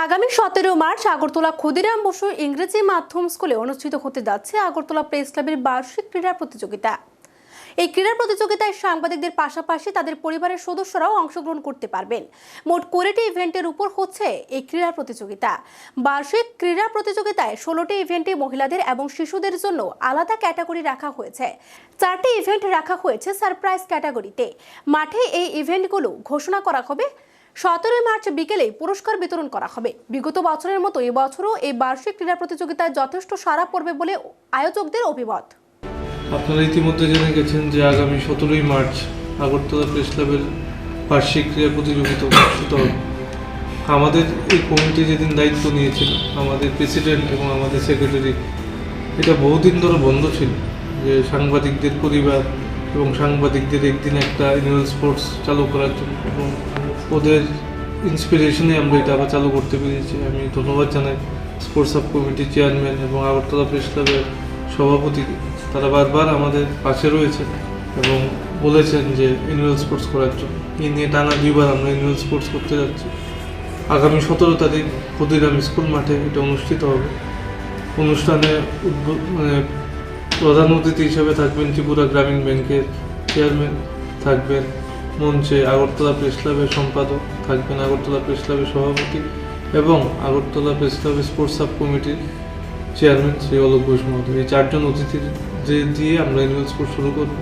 আগামী 17 মার্চ আগরতলা ক্ষুদিরাম বসু ইংরেজি মাধ্যম স্কুলে অনুষ্ঠিত হতে যাচ্ছে আগরতলা প্রেস ক্লাবের বার্ষিক ক্রীড়া প্রতিযোগিতা। এই ক্রীড়া প্রতিযোগিতায় সাংবাদিকদের পাশাপাশি তাদের পরিবারের সদস্যরাও অংশগ্রহণ করতে পারবেন। মোট 20টি ইভেন্টের উপর হচ্ছে এই ক্রীড়া প্রতিযোগিতা। বার্ষিক ক্রীড়া প্রতিযোগিতায় 16টি ইভেন্টে মহিলাদের এবং শিশুদের জন্য আলাদা ক্যাটাগরি রাখা হয়েছে। 4টি ইভেন্ট রাখা হয়েছে সারপ্রাইজ ক্যাটাগরিতে। মাঠে এই ইভেন্টগুলো ঘোষণা করা হবে। 17 মার্চ বিকেলে পুরস্কার বিতরণ করা হবে। বিগত বছরের মতো এবছরও এই বার্ষিক ক্রীড়া প্রতিযোগিতায় যথেষ্ট সাড়া পড়বে বলে আয়োজকদের অভিমত। আপনারা ইতিমধ্যে জেনে গেছেন যে আগামী 17 মার্চ আগরতলা প্রেস ক্লাবের বার্ষিক ক্রীড়া প্রতিযোগিতা অনুষ্ঠিত হবে। আমাদের এই কমিটি যেদিন দায়িত্ব নিয়েছিল, আমাদের প্রেসিডেন্ট এবং আমাদের সেক্রেটারি, এটা বহুদিন ধরে বন্ধ ছিল যে সাংবাদিকদের পরিবার এবং সাংবাদিকদের একদিন একটা অ্যানুয়াল স্পোর্টস চালু করার জন্য, এবং ওদের ইন্সপিরেশনে আমরা এটা আবার চালু করতে পেরেছি। আমি ধন্যবাদ জানাই স্পোর্টস সাব কমিটির চেয়ারম্যান এবং আগরতলা প্রেস ক্লাবের সভাপতিকে। তারা বারবার আমাদের পাশে রয়েছে এবং বলেছেন যে অ্যানুয়াল স্পোর্টস করার জন্য। এই নিয়ে টানা 2বার আমরা অ্যানুয়াল স্পোর্টস করতে যাচ্ছি। আগামী 17 তারিখ ক্ষুদিরাম স্কুল মাঠে এটা অনুষ্ঠিত হবে। অনুষ্ঠানে প্রধান অতিথি হিসেবে থাকবেন ত্রিপুরা গ্রামীণ ব্যাংকের চেয়ারম্যান, থাকবেন মঞ্চে আগরতলা প্রেস ক্লাবের সম্পাদক, থাকবেন আগরতলা প্রেস ক্লাবের সভাপতি এবং আগরতলা প্রেস ক্লাবের স্পোর্টস সাব কমিটির চেয়ারম্যান শ্রী অলোক ঘোষ মহোদয়। এই 4জন অতিথি দিয়ে আমরা অ্যানুয়াল স্পোর্টস শুরু করব।